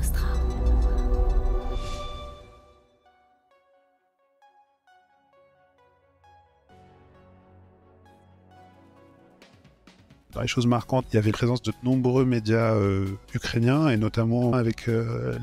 Vostra. Dans les choses marquantes, il y avait la présence de nombreux médias ukrainiens, et notamment avec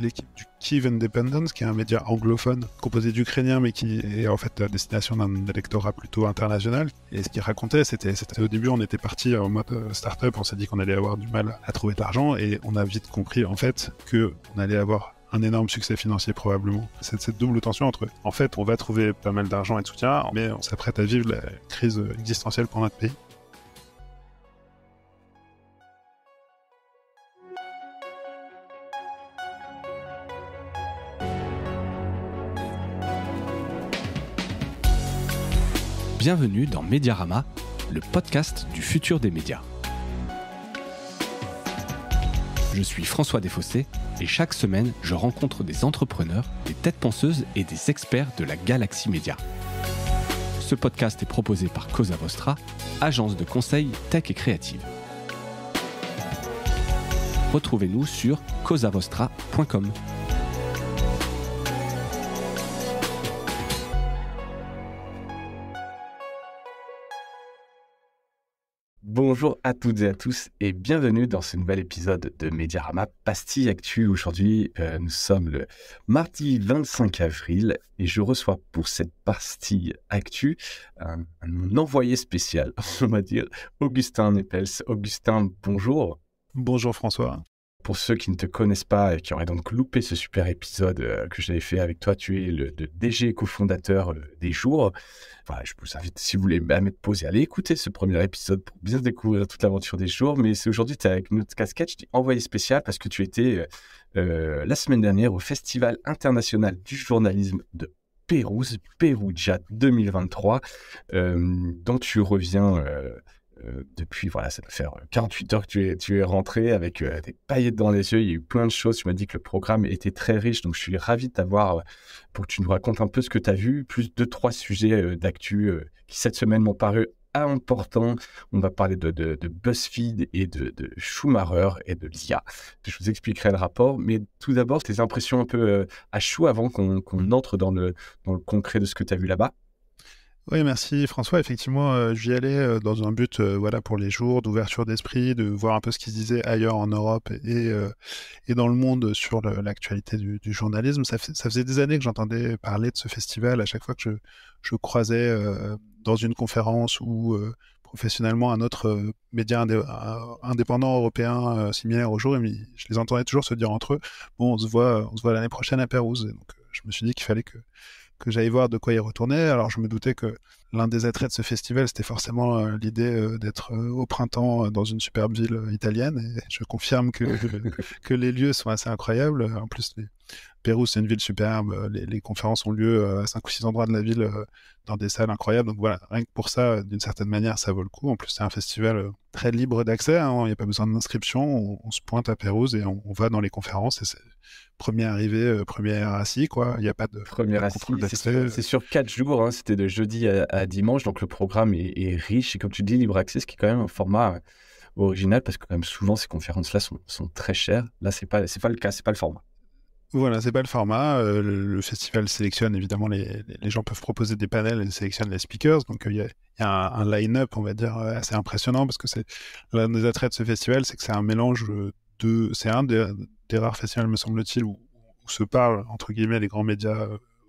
l'équipe du Kyiv Independence, qui est un média anglophone composé d'Ukrainiens, mais qui est en fait à destination d'un électorat plutôt international. Et ce qu'ils racontaient, c'était au début, on était parti en mode start-up, on s'est dit qu'on allait avoir du mal à trouver de l'argent, et on a vite compris en fait qu'on allait avoir un énorme succès financier probablement. C'est cette double tension entre, en fait, on va trouver pas mal d'argent et de soutien, mais on s'apprête à vivre la crise existentielle pour notre pays. Bienvenue dans Mediarama, le podcast du futur des médias. Je suis François Desfossés et chaque semaine, je rencontre des entrepreneurs, des têtes penseuses et des experts de la galaxie média. Ce podcast est proposé par Cosa Vostra, agence de conseil tech et créative. Retrouvez-nous sur cosavostra.com. Bonjour à toutes et à tous et bienvenue dans ce nouvel épisode de Mediarama Pastille Actu. Aujourd'hui, nous sommes le mardi 25 avril et je reçois pour cette Pastille Actu un envoyé spécial, on va dire, Augustin Nepels. Augustin, bonjour. Bonjour François. Pour ceux qui ne te connaissent pas et qui auraient donc loupé ce super épisode que j'avais fait avec toi, tu es le DG cofondateur des Jours. Voilà, je vous invite, si vous voulez mettre pause et aller écouter ce premier épisode pour bien découvrir toute l'aventure des Jours. Mais c'est aujourd'hui, tu es avec notre casquette, je t'ai envoyé spécial parce que tu étais la semaine dernière au Festival international du journalisme de Pérouse, Perugia 2023, dont tu reviens... depuis, voilà, ça doit faire 48 heures que tu es rentré avec des paillettes dans les yeux. Il y a eu plein de choses. Tu m'as dit que le programme était très riche. Donc, je suis ravi de t'avoir pour que tu nous racontes un peu ce que tu as vu, plus 2-3 sujets d'actu qui, cette semaine, m'ont paru importants. On va parler de BuzzFeed et de Schumacher et de l'IA. Je vous expliquerai le rapport. Mais tout d'abord, tes impressions un peu à chaud avant qu'on entre dans le concret de ce que tu as vu là-bas. Oui, merci François. Effectivement, j'y allais dans un but pour les jours d'ouverture d'esprit, de voir un peu ce qui se disait ailleurs en Europe et dans le monde sur l'actualité du journalisme. Ça faisait des années que j'entendais parler de ce festival à chaque fois que je croisais dans une conférence ou professionnellement un autre média indépendant européen similaire au jour. Je les entendais toujours se dire entre eux, bon, on se voit l'année prochaine à Pérouse. Et donc, je me suis dit qu'il fallait que j'aille voir de quoi y retourner. Alors je me doutais que l'un des attraits de ce festival, c'était forcément l'idée d'être au printemps dans une superbe ville italienne, et je confirme que les lieux sont assez incroyables. En plus, Pérouse, c'est une ville superbe, les conférences ont lieu à 5 ou 6 endroits de la ville, dans des salles incroyables, donc voilà, rien que pour ça, d'une certaine manière, ça vaut le coup. En plus, c'est un festival très libre d'accès, hein, il n'y a pas besoin d'inscription, on se pointe à Pérouse et on va dans les conférences, et c'est premier arrivé, premier assis, quoi. Il n'y a pas de premier assis. C'est sur 4 jours, hein. C'était de jeudi à dimanche, donc le programme est riche. Et comme tu dis, libre accès, ce qui est quand même un format original, parce que quand même souvent ces conférences-là sont très chères. Là, c'est pas le cas, c'est pas le format. Voilà, c'est pas le format. Le festival sélectionne, évidemment, les gens peuvent proposer des panels et sélectionne les speakers. Donc il y a un line-up, on va dire, assez impressionnant, parce que c'est l'un des attraits de ce festival, c'est que c'est un mélange c'est un des rares festivals, me semble-t-il, où se parlent, entre guillemets, les grands médias,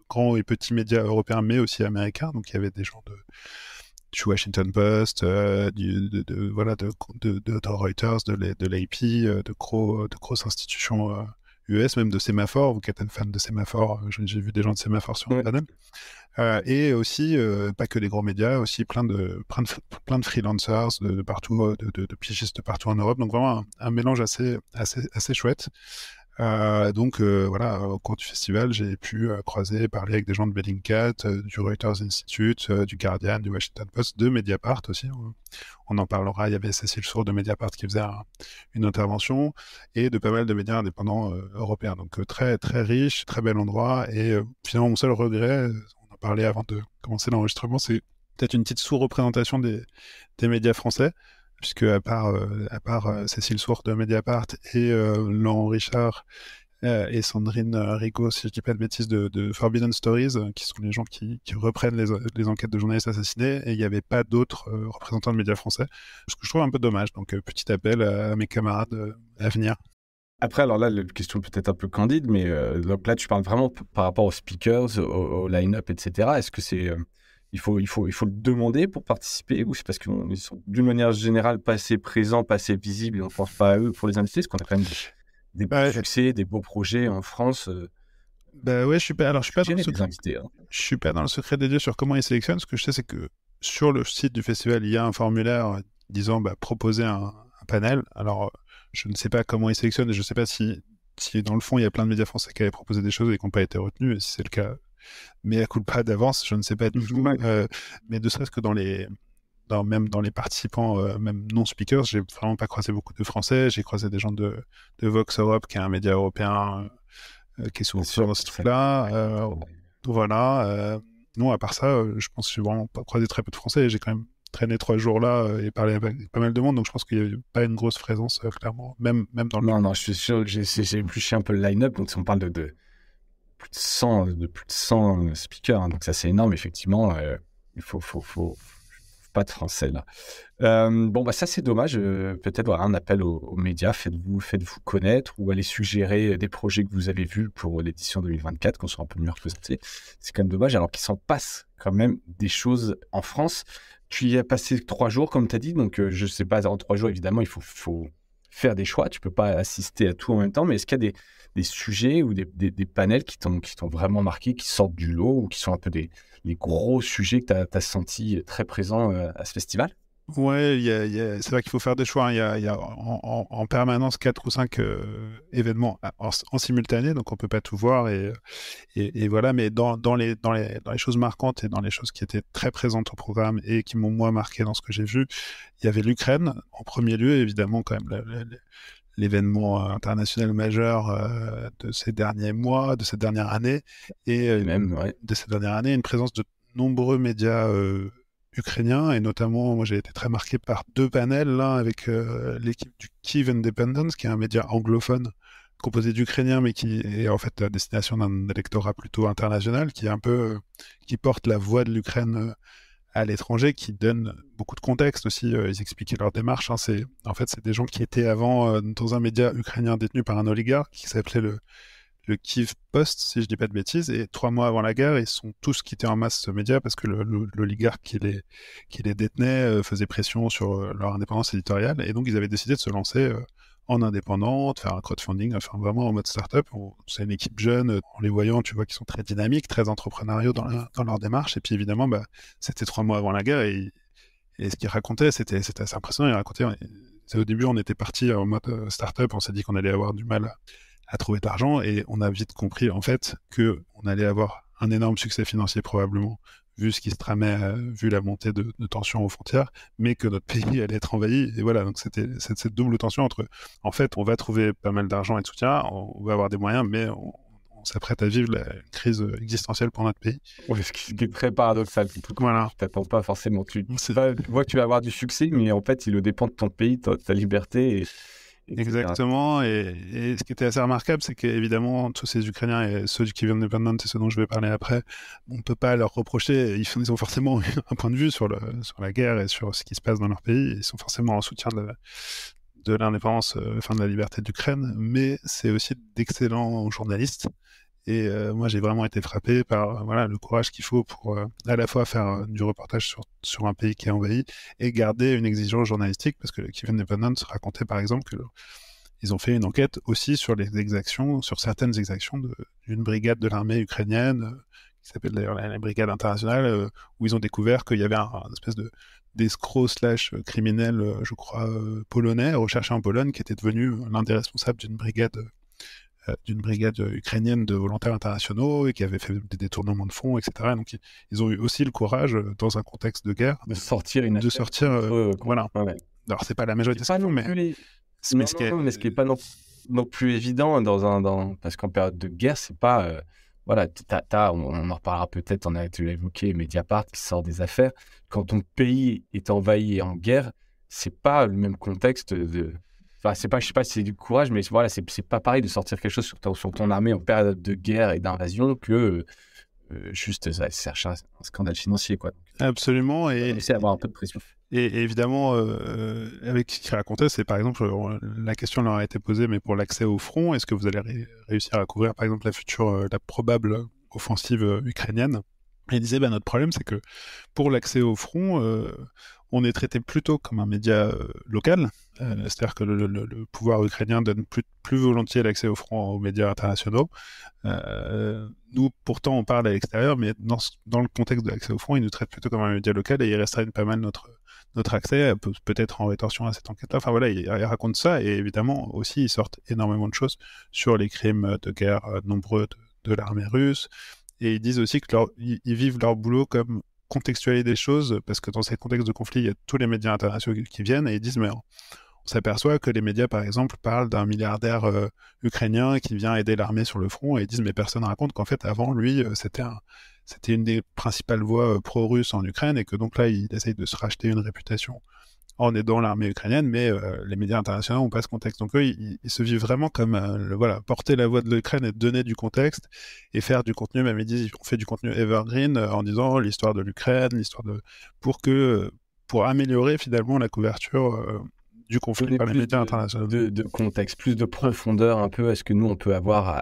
grands et petits médias européens, mais aussi américains. Donc il y avait des gens du Washington Post, de Reuters, de l'AP, de grosses institutions US, même de Sémaphore. Vous qui êtes un fan de Sémaphore, j'ai vu des gens de Sémaphore sur le panel. Et aussi, pas que des gros médias, aussi plein de freelancers de partout, de pigistes de partout en Europe. Donc vraiment un mélange assez chouette. Au cours du festival, j'ai pu croiser et parler avec des gens de Bellingcat, du Reuters Institute, du Guardian, du Washington Post, de Mediapart aussi. On en parlera. Il y avait Cécile Sourde de Mediapart qui faisait une intervention, et de pas mal de médias indépendants européens. Donc très très riche, très bel endroit. Et finalement, mon seul regret, on en parlait avant de commencer l'enregistrement, c'est peut-être une petite sous-représentation des médias français, puisque à part Cécile Sourde de Mediapart et Laurent Richard et Sandrine Rigaud, si je dis pas de bêtises, de Forbidden Stories, qui sont les gens qui reprennent les enquêtes de journalistes assassinés, et il n'y avait pas d'autres représentants de médias français, ce que je trouve un peu dommage. Donc petit appel à mes camarades à venir. Après, alors là, la question peut-être un peu candide, mais donc là, tu parles vraiment par rapport aux speakers, au line-up, etc. Est-ce que c'est, il faut le demander pour participer, ou c'est parce qu'ils sont d'une manière générale pas assez présents, pas assez visibles, et on ne pense pas à eux pour les inviter, parce qu'on a quand même des beaux succès, des beaux projets en France. Bah ouais, je suis pas dans le secret. Invités, hein. Je suis pas dans le secret des dieux sur comment ils sélectionnent. Ce que je sais, c'est que sur le site du festival, il y a un formulaire disant proposer un panel. Alors, je ne sais pas comment ils sélectionnent et je ne sais pas si dans le fond, il y a plein de médias français qui avaient proposé des choses et qui n'ont pas été retenus. Et si c'est le cas, mais à coup de pas d'avance, je ne sais pas du tout. Mais ne serait-ce que même dans les participants, même non-speakers, j'ai vraiment pas croisé beaucoup de Français. J'ai croisé des gens de Vox Europe, qui est un média européen qui est souvent dans ce truc-là. Voilà. Non, à part ça, je pense que j'ai vraiment pas croisé très peu de Français. J'ai quand même traîné 3 jours là et parlé avec pas mal de monde, donc je pense qu'il n'y a pas une grosse présence, clairement, même dans le... Non, je suis sûr, j'ai épluché un peu le line-up, donc on parle de plus de 100 speakers, hein, donc ça c'est énorme, effectivement. Il faut pas de français là. Ça c'est dommage. Peut-être voilà, un appel aux médias, faites-vous connaître, ou allez suggérer des projets que vous avez vus pour l'édition 2024, qu'on soit un peu mieux représentés. C'est quand même dommage, alors qu'il s'en passe quand même des choses en France. Tu y as passé 3 jours, comme tu as dit, donc je sais pas, en 3 jours, évidemment, il faut faire des choix. Tu peux pas assister à tout en même temps, mais est-ce qu'il y a des sujets ou des panels qui t'ont vraiment marqué, qui sortent du lot, ou qui sont un peu les gros sujets que tu as sentis très présents à ce festival? Ouais, c'est vrai qu'il faut faire des choix, hein. Il y a en permanence 4 ou 5 événements en simultané, donc on peut pas tout voir et voilà. Mais dans les choses marquantes et dans les choses qui étaient très présentes au programme et qui m'ont moi marqué dans ce que j'ai vu, il y avait l'Ukraine en premier lieu, évidemment quand même l'événement international majeur de ces derniers mois, de cette dernière année, et de cette dernière année, une présence de nombreux médias ukrainiens, et notamment, moi j'ai été très marqué par 2 panels, l'un avec l'équipe du Kyiv Independence, qui est un média anglophone composé d'Ukrainiens, mais qui est en fait à destination d'un électorat plutôt international, qui est un peu qui porte la voix de l'Ukraine à l'étranger, qui donne beaucoup de contexte aussi. Ils expliquaient leur démarche. Hein. C'est des gens qui étaient avant dans un média ukrainien détenu par un oligarque qui s'appelait le Kyiv Post, si je dis pas de bêtises, et 3 mois avant la guerre, ils sont tous quittés en masse ce média parce que l'oligarque qui les détenait faisait pression sur leur indépendance éditoriale, et donc ils avaient décidé de se lancer en indépendant, de faire un crowdfunding, enfin vraiment en mode start-up. C'est une équipe jeune, en les voyant, tu vois qu'ils sont très dynamiques, très entrepreneuriaux dans leur démarche, et puis évidemment, c'était 3 mois avant la guerre, et ce qu'ils racontaient, c'était assez impressionnant. Ils racontaient, au début, on était parti en mode start-up, on s'est dit qu'on allait avoir du mal à trouver de l'argent, et on a vite compris en fait que on allait avoir un énorme succès financier probablement, vu ce qui se tramait, vu la montée de tensions aux frontières, mais que notre pays allait être envahi. Et voilà, donc c'était cette double tension entre, en fait, on va trouver pas mal d'argent et de soutien, on va avoir des moyens, mais on s'apprête à vivre la crise existentielle pour notre pays. Oui, ce qui est très paradoxal. Voilà. Tu t'attends pas forcément. Tu vois que tu vas avoir du succès, mais en fait, il dépend de ton pays, ta liberté. Exactement, et ce qui était assez remarquable, c'est qu'évidemment, tous ces Ukrainiens et ceux qui viennent indépendants, c'est ceux dont je vais parler après, on ne peut pas leur reprocher, ils ont forcément un point de vue sur la guerre et sur ce qui se passe dans leur pays, ils sont forcément en soutien de l'indépendance, de la liberté d'Ukraine, mais c'est aussi d'excellents journalistes. Et moi, j'ai vraiment été frappé par le courage qu'il faut pour à la fois faire du reportage sur un pays qui est envahi et garder une exigence journalistique, parce que Kyiv Independence racontait par exemple qu'ils ont fait une enquête aussi sur sur certaines exactions d'une brigade de l'armée ukrainienne, qui s'appelle d'ailleurs la brigade internationale, où ils ont découvert qu'il y avait un espèce d'escroc / criminel, je crois, polonais, recherché en Pologne, qui était devenu l'un des responsables d'une brigade ukrainienne de volontaires internationaux et qui avait fait des détournements de fonds, etc. Donc ils ont eu aussi le courage, dans un contexte de guerre, de sortir voilà. Ouais. Alors c'est pas la majorité, ce qui est pas non plus évident parce qu'en période de guerre, c'est pas on en reparlera peut-être. Tu l'as évoqué, Mediapart qui sort des affaires. Quand ton pays est envahi et en guerre, c'est pas le même contexte enfin, c'est pas, je sais pas si c'est du courage, mais voilà, c'est pas pareil de sortir quelque chose sur ton armée en période de guerre et d'invasion que juste ça cherche un scandale financier, quoi. Absolument. On essaie d'avoir un peu de pression. Et évidemment, avec ce qu'il racontait, c'est par exemple, la question leur a été posée, mais pour l'accès au front, est-ce que vous allez réussir à couvrir par exemple la probable offensive ukrainienne? Et il disait, notre problème, c'est que pour l'accès au front, on est traité plutôt comme un média local, c'est-à-dire que le pouvoir ukrainien donne plus volontiers l'accès au front aux médias internationaux. Nous, pourtant, on parle à l'extérieur, mais dans le contexte de l'accès au front, ils nous traitent plutôt comme un média local et ils restreignent pas mal notre accès, peut-être en rétorsion à cette enquête-là. Enfin voilà, il raconte ça et évidemment aussi, ils sortent énormément de choses sur les crimes de guerre nombreux de l'armée russe. Et ils disent aussi qu'ils vivent leur boulot comme contextualiser des choses, parce que dans ces contextes de conflit, il y a tous les médias internationaux qui viennent et ils disent, mais on s'aperçoit que les médias, par exemple, parlent d'un milliardaire ukrainien qui vient aider l'armée sur le front et ils disent, mais personne ne raconte qu'en fait, avant, lui, c'était une des principales voix pro-russes en Ukraine et que donc là, il essaye de se racheter une réputation en aidant l'armée ukrainienne, mais les médias internationaux n'ont pas ce contexte. Donc eux, ils se vivent vraiment comme porter la voix de l'Ukraine et donner du contexte et faire du contenu. Même ils disent, on fait du contenu evergreen en disant l'histoire de l'Ukraine, pour améliorer finalement la couverture du conflit Donner par les plus médias internationaux. de contexte, plus de profondeur un peu à ce que nous on peut avoir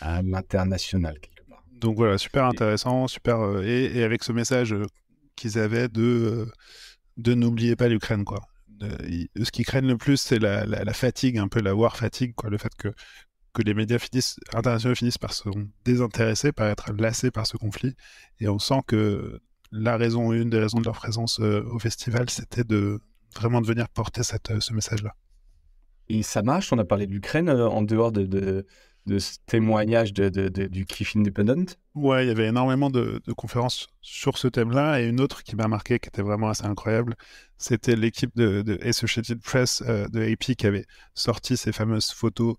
à l'international quelque part. Donc voilà, super intéressant, super et avec ce message qu'ils avaient de n'oubliez pas l'Ukraine, quoi. Ce qu'ils craignent le plus, c'est la fatigue, un peu la war fatigue, quoi, le fait que les médias internationaux finissent par se désintéresser, par être lassés par ce conflit. Et on sent que une des raisons de leur présence au festival, c'était vraiment de venir porter ce message-là. Et ça marche, on a parlé de l'Ukraine en dehors de ce témoignage du Kyiv Independent. Ouais, il y avait énormément de conférences sur ce thème-là, et une autre qui m'a marqué, qui était vraiment assez incroyable, c'était l'équipe de Associated Press de AP qui avait sorti ces fameuses photos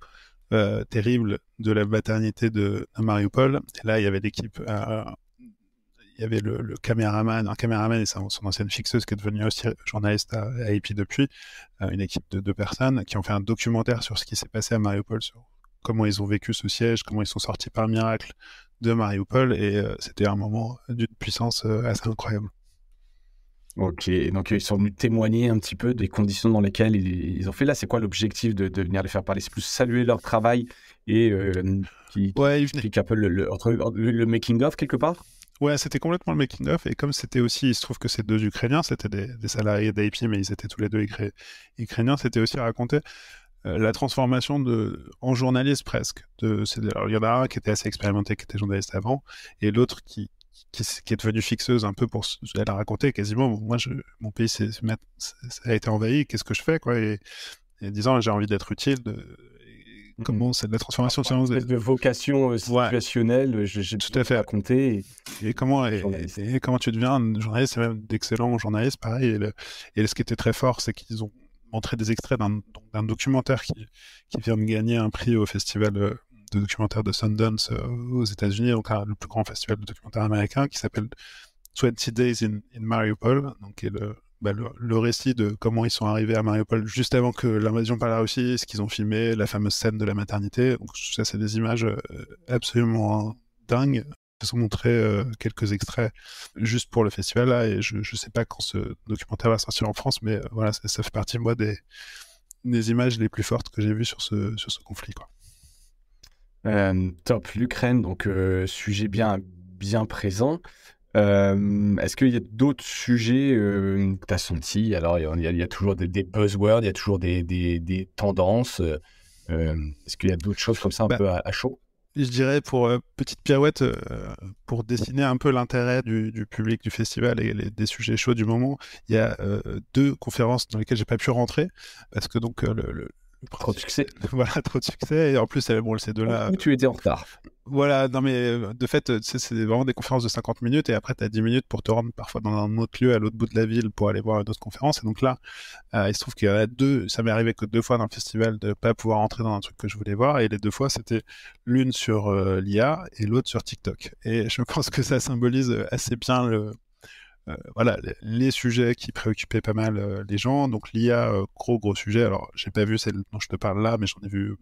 terribles de la maternité de Mariupol. Et là, il y avait l'équipe, il y avait un caméraman et son ancienne fixeuse qui est devenue aussi journaliste à AP depuis, une équipe de 2 personnes qui ont fait un documentaire sur ce qui s'est passé à Mariupol, sur comment ils ont vécu ce siège, comment ils sont sortis par miracle de Mariupol, et c'était un moment d'une puissance assez incroyable. Ok, donc ils sont venus témoigner un petit peu des conditions dans lesquelles ils ont fait. Là, c'est quoi l'objectif de venir les faire parler? C'est plus saluer leur travail et qui explique un peu le making-of quelque part? Ouais, c'était complètement le making-of, et comme c'était aussi, il se trouve que ces 2 Ukrainiens, c'était des salariés d'AP, mais ils étaient tous les 2 ukrainiens, c'était aussi raconté la transformation en journaliste presque. Alors, il y en a un qui était assez expérimenté, qui était journaliste avant, et l'autre qui est devenue fixeuse un peu elle a raconté quasiment, moi, mon pays ça a été envahi, qu'est-ce que je fais, quoi, et disant, j'ai envie d'être utile, comment c'est de la transformation de vocation situationnelle, j'ai tout à fait raconté. Et comment tu deviens un journaliste, et même d'excellents journalistes, pareil. Et ce qui était très fort, c'est qu'ils ont montré des extraits d'un documentaire qui vient de gagner un prix au festival de documentaire de Sundance aux États-Unis, donc le plus grand festival de documentaire américain, qui s'appelle 20 Days in Mariupol, donc qui est le récit de comment ils sont arrivés à Mariupol juste avant que l'invasion par la Russie, ce qu'ils ont filmé, la fameuse scène de la maternité. Donc ça, c'est des images absolument dingues. Ils ont montré quelques extraits juste pour le festival là, et je sais pas quand ce documentaire va sortir en France, mais voilà, ça fait partie moi des images les plus fortes que j'ai vues sur ce conflit, quoi. Top, l'Ukraine, donc sujet bien présent. Est-ce qu'il y a d'autres sujets que tu as sentis? Alors, il y a toujours des buzzwords, il y a toujours des tendances. Est-ce qu'il y a d'autres choses comme ça un peu à chaud? Je dirais, pour petite pirouette, pour dessiner un peu l'intérêt du public du festival et des sujets chauds du moment, il y a 2 conférences dans lesquelles j'ai pas pu rentrer, parce que donc trop de succès. Voilà, trop de succès. Et en plus, ces 2-là. Où tu étais en retard. Voilà, non mais de fait, c'est vraiment des conférences de 50 minutes, et après, tu as 10 minutes pour te rendre parfois dans un autre lieu, à l'autre bout de la ville, pour aller voir une autre conférence. Et donc là, il se trouve qu'il y en a 2, ça m'est arrivé que 2 fois dans le festival de pas pouvoir entrer dans un truc que je voulais voir, et les 2 fois, c'était l'une sur l'IA et l'autre sur TikTok. Et je pense que ça symbolise assez bien voilà, les sujets qui préoccupaient pas mal les gens. Donc l'IA, gros sujet. Alors, j'ai pas vu celle dont je te parle là, mais j'en ai vu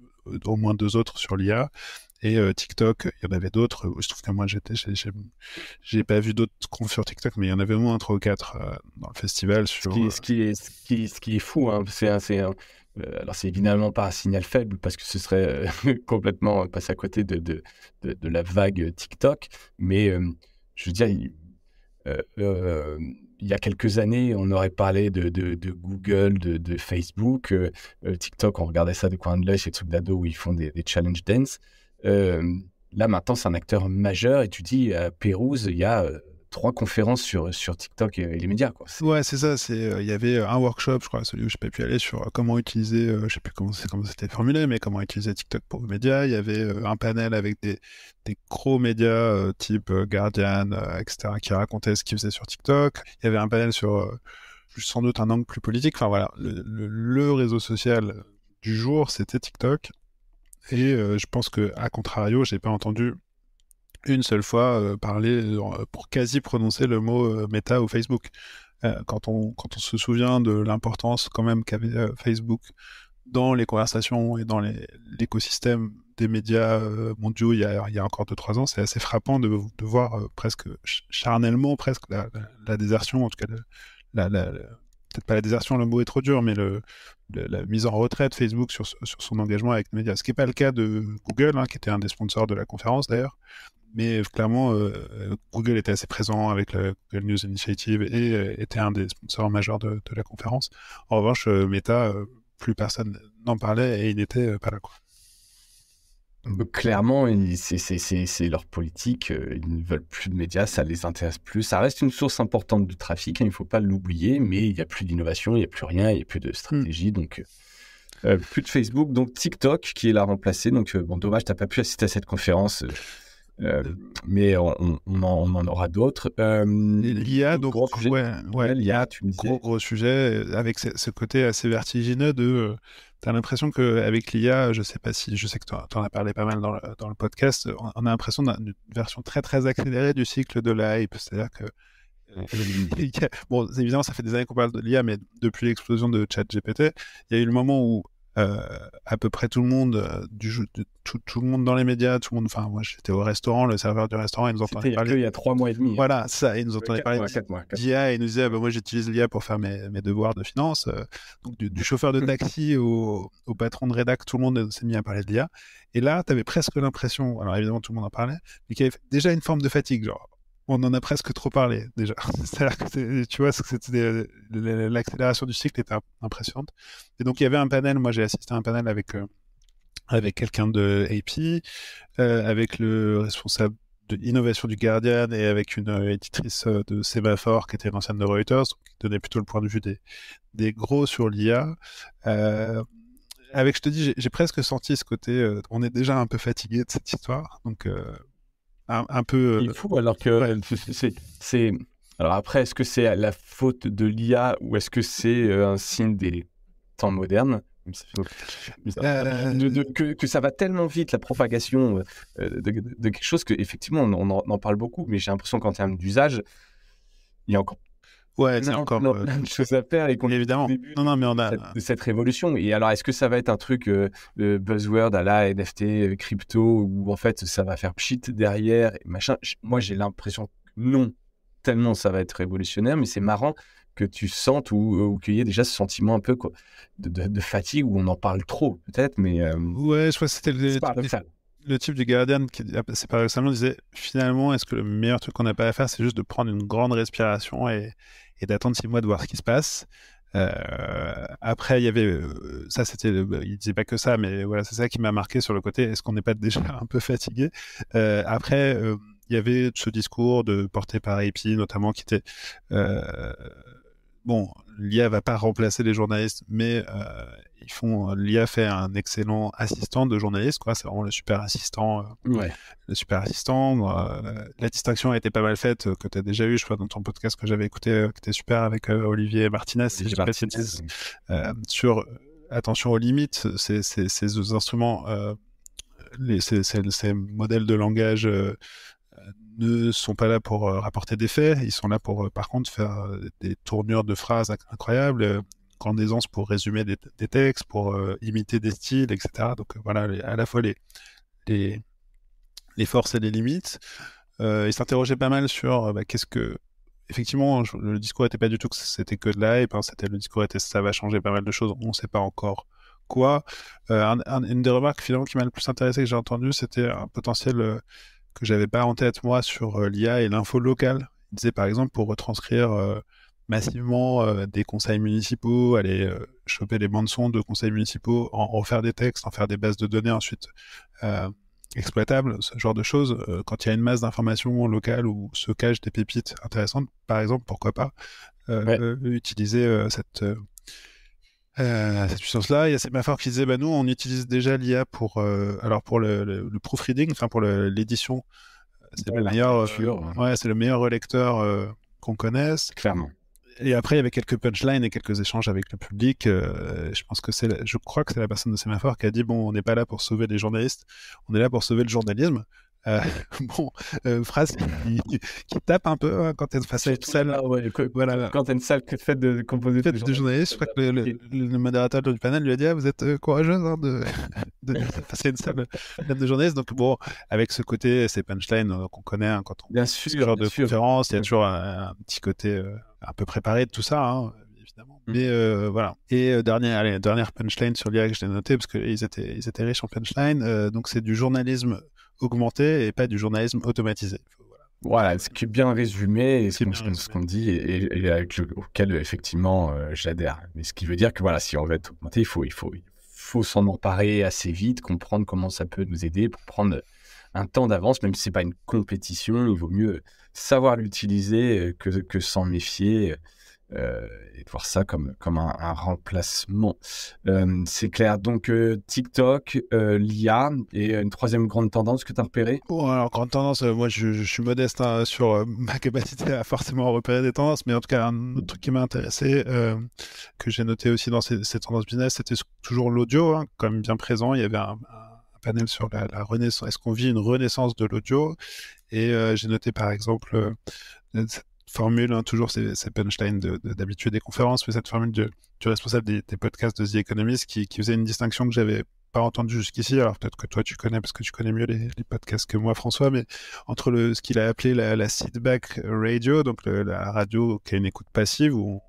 au moins 2 autres sur l'IA. Et TikTok, il y en avait d'autres. Je trouve que moi, j'ai pas vu d'autres confs sur TikTok, mais il y en avait au moins 3 ou 4 dans le festival. Ce qui est fou, hein, alors c'est évidemment pas un signal faible parce que ce serait complètement passer à côté de la vague TikTok, mais je veux dire, il y a quelques années, on aurait parlé de Google, de Facebook, TikTok, on regardait ça de coin de l'œil, ces trucs d'ados où ils font des challenge dance. Là, maintenant, c'est un acteur majeur et tu dis, à Pérouse, il y a 3 conférences sur TikTok et les médias, quoi. Ouais, c'est ça. Il y avait un workshop, je crois, celui où j'ai pas pu aller, sur comment utiliser, je sais plus comment c'était formulé, mais comment utiliser TikTok pour les médias. Il y avait un panel avec des gros médias type Guardian, etc., qui racontaient ce qu'ils faisaient sur TikTok. Il y avait un panel sur sans doute un angle plus politique. Enfin voilà, le réseau social du jour, c'était TikTok. Et je pense que, à contrario, j'ai pas entendu une seule fois parler pour quasi prononcer le mot Meta ou Facebook. Quand on se souvient de l'importance quand même qu'avait Facebook dans les conversations et dans l'écosystème des médias mondiaux il y a encore 2-3 ans, c'est assez frappant de voir presque charnellement presque la désertion, en tout cas peut-être pas la désertion, le mot est trop dur, mais la mise en retrait de Facebook sur son engagement avec les médias. Ce qui n'est pas le cas de Google, hein, qui était un des sponsors de la conférence d'ailleurs. Mais clairement, Google était assez présent avec la Google News Initiative et était un des sponsors majeurs de la conférence. En revanche, Meta, plus personne n'en parlait et il n'était pas là, quoi. Donc, clairement, c'est leur politique. Ils ne veulent plus de médias, ça les intéresse plus. Ça reste une source importante de trafic, hein, il ne faut pas l'oublier, mais il n'y a plus d'innovation, il n'y a plus rien, il n'y a plus de stratégie. Donc, plus de Facebook. Donc, TikTok qui est là remplacé. Donc, bon, dommage, tu n'as pas pu assister à cette conférence. Mais on en aura d'autres. L'IA, donc, l'IA, tu me disais. Gros sujet, avec ce côté assez vertigineux de... T'as l'impression qu'avec l'IA, je sais que t'en as parlé pas mal dans le podcast, on a l'impression d'une version très très accélérée du cycle de la hype. C'est-à-dire que bon, évidemment, ça fait des années qu'on parle de l'IA, mais depuis l'explosion de ChatGPT, il y a eu le moment où à peu près tout le monde, tout le monde dans les médias, tout le monde. Enfin, moi, j'étais au restaurant, le serveur du restaurant, il nous entendait parler. Il y a 3 mois et demi. Voilà, ça, il nous entendait parler d'IA et il nous disait, moi, j'utilise l'IA pour faire mes devoirs de finance. Donc, du chauffeur de taxi au patron de rédac, tout le monde s'est mis à parler de l'IA. Et là, tu avais presque l'impression, alors évidemment, tout le monde en parlait, mais qu'il y avait déjà une forme de fatigue, genre. On en a presque trop parlé déjà. C'est-à-dire que tu vois, l'accélération du cycle était impressionnante. Et donc il y avait un panel. Moi, j'ai assisté à un panel avec quelqu'un de AP, avec le responsable de l'innovation du Guardian et avec une éditrice de Sémaphore qui était l'ancienne de Reuters, qui donnait plutôt le point de vue des gros sur l'IA. Avec, je te dis, j'ai presque senti ce côté. On est déjà un peu fatigué de cette histoire, donc. Un peu. Il faut, alors que c'est. Alors après, est-ce que c'est la faute de l'IA ou est-ce que c'est un signe des temps modernes que ça va tellement vite, la propagation de quelque chose qu'effectivement, on en parle beaucoup, mais j'ai l'impression qu'en termes d'usage, il y a encore c'est encore plein de choses à faire et qu'on est évidemment. Non, mais on a cette révolution. Et alors, est-ce que ça va être un truc buzzword à la NFT, crypto, où en fait ça va faire pchit derrière, et machin. Moi, j'ai l'impression que non, tellement ça va être révolutionnaire, mais c'est marrant que tu sentes ou qu'il y ait déjà ce sentiment un peu quoi, de fatigue où on en parle trop, peut-être, mais ouais, je crois que c'était le type du Guardian qui, c'est paradoxalement, disait finalement, est-ce que le meilleur truc qu'on n'a pas à faire, c'est juste de prendre une grande respiration et d'attendre 6 mois de voir ce qui se passe. Après, il y avait ça, il disait pas que ça, mais voilà, c'est ça qui m'a marqué sur le côté. Est-ce qu'on n'est pas déjà un peu fatigué? Après, il y avait ce discours porté par AP notamment qui était bon, l'IA va pas remplacer les journalistes, mais l'IA fait un excellent assistant de journaliste, quoi. C'est vraiment le super assistant. Le super assistant. La distinction a été pas mal faite, que tu as déjà eu, je crois, dans ton podcast que j'avais écouté, qui était super avec Olivier Martinez, sur attention aux limites, ces instruments, ces modèles de langage ne sont pas là pour rapporter des faits, ils sont là pour, par contre, faire des tournures de phrases incroyables, grande aisance pour résumer des textes, pour imiter des styles, etc. Donc voilà, à la fois les forces et les limites. Il s'interrogeait pas mal sur qu'est-ce que... Effectivement, le discours n'était pas du tout que c'était que de la hype, hein, le discours était ça va changer pas mal de choses, on ne sait pas encore quoi. Une des remarques finalement qui m'a le plus intéressé que j'ai entendu, c'était un potentiel que j'avais pas en tête moi sur l'IA et l'info locale. Il disait par exemple pour retranscrire massivement des conseils municipaux, aller choper les bandes son de conseils municipaux, en refaire des textes, en faire des bases de données ensuite exploitables, ce genre de choses. Quand il y a une masse d'informations locales où se cachent des pépites intéressantes, par exemple, pourquoi pas utiliser cette puissance-là. Il y a Semaphore qui disait, nous, on utilise déjà l'IA pour le proofreading, enfin pour l'édition. C'est le meilleur, c'est le meilleur relecteur qu'on connaisse. Clairement. Et après, il y avait quelques punchlines et quelques échanges avec le public. Je crois que c'est la personne de Semaphore qui a dit, on n'est pas là pour sauver les journalistes, on est là pour sauver le journalisme. Phrase qui tape un peu quand t'es face à une salle. Quand t'as une salle faite de composée de journalistes, je crois que le modérateur du panel lui a dit vous êtes courageuse de passer une salle pleine de journalistes. Donc avec ce côté, ces punchlines qu'on connaît quand on bien sûr, ce genre de conférence, il y a toujours un petit côté un peu préparé de tout ça, hein, évidemment. Mais voilà. Et dernière punchline sur l'IA que je l'ai noté parce qu'ils étaient riches en punchline. Donc c'est du journalisme augmenté et pas du journalisme automatisé. Voilà, ce qui est bien résumé et ce qu'on dit et avec auquel effectivement j'adhère. Mais ce qui veut dire que voilà, si on veut être augmenté, il faut s'en emparer assez vite, comprendre comment ça peut nous aider pour prendre un temps d'avance, même si c'est pas une compétition, il vaut mieux savoir l'utiliser que s'en méfier. Et de voir ça comme un remplacement. C'est clair. Donc, TikTok, l'IA et une troisième grande tendance que tu as repérée? Bon, alors, grande tendance, moi, je suis modeste sur ma capacité à forcément repérer des tendances, mais en tout cas, un autre truc qui m'a intéressé, que j'ai noté aussi dans ces tendances business, c'était toujours l'audio, hein, quand même bien présent. Il y avait un panel sur la renaissance. Est-ce qu'on vit une renaissance de l'audio? Et j'ai noté, par exemple, formule, hein, toujours ces punchlines d'habitude des conférences, mais cette formule du responsable des podcasts de The Economist qui faisait une distinction que j'avais pas entendue jusqu'ici. Alors peut-être que toi tu connais parce que tu connais mieux les podcasts que moi, François, mais entre ce qu'il a appelé la sit-back radio, donc la radio qui a une écoute passive où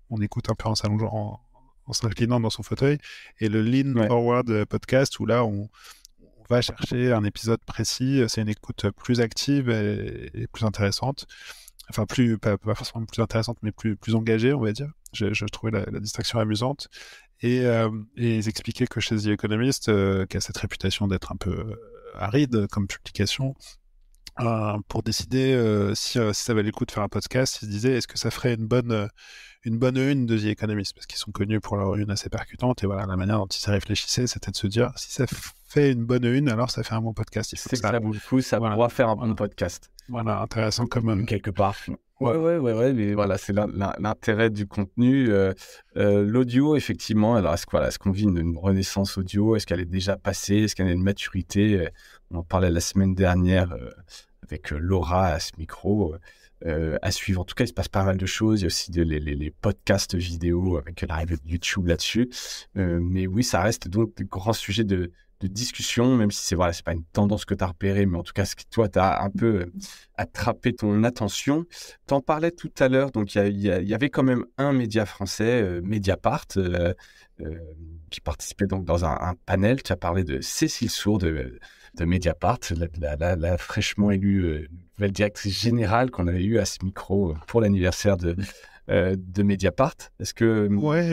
on écoute un peu en s'allongeant, en s'inclinant dans son fauteuil, et le lean forward podcast où là on va chercher un épisode précis, c'est une écoute plus active et plus intéressante. Enfin, pas forcément plus intéressante, mais plus engagée, on va dire. Je trouvais la distinction amusante. Et ils expliquaient que chez The Economist, qui a cette réputation d'être un peu aride comme publication, pour décider si ça valait le coup de faire un podcast, ils se disaient est-ce que ça ferait une bonne une de The Economist, parce qu'ils sont connus pour leur une assez percutante, et voilà, la manière dont ils s'y réfléchissaient, c'était de se dire si ça fait une bonne une, alors ça fait un bon podcast. C'est que ça vaut le coup, ça pourra faire un bon podcast. Voilà, intéressant comme quelque part. Ouais, mais voilà, c'est l'intérêt du contenu. L'audio, effectivement, alors est-ce qu'on vit une renaissance audio? Est-ce qu'elle est déjà passée? Est-ce qu'elle a une maturité? On en parlait la semaine dernière avec Laura à ce micro. À suivre. En tout cas, il se passe pas mal de choses. Il y a aussi les podcasts vidéo avec l'arrivée de YouTube là-dessus. Mais oui, ça reste donc des grands sujets de discussion, même si c'est pas une tendance que tu as repérée, mais en tout cas, ce qui, toi, tu as un peu attrapé ton attention. Tu en parlais tout à l'heure, donc il y avait quand même un média français, Mediapart, qui participait donc dans un panel. Tu as parlé de Cécile Sourde de Mediapart, la fraîchement élue nouvelle directrice générale qu'on avait eue à ce micro pour l'anniversaire de Mediapart. Est-ce que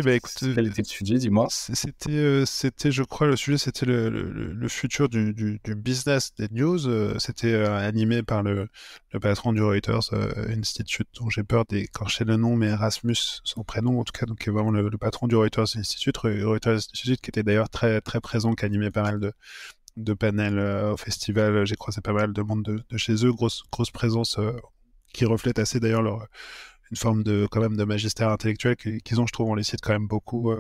écoute, quel était le sujet, dis-moi? C'était, je crois, le sujet, c'était le futur du business des news. C'était animé par le patron du Reuters Institute, dont j'ai peur d'écorcher le nom, mais Erasmus, son prénom, en tout cas, donc vraiment le patron du Reuters Institute, qui était d'ailleurs très, très présent, qui animait pas mal de panels au festival. J'ai croisé pas mal de monde de chez eux, grosse présence qui reflète assez d'ailleurs une forme quand même de magistère intellectuel qu'ils ont, je trouve, on les cite quand même beaucoup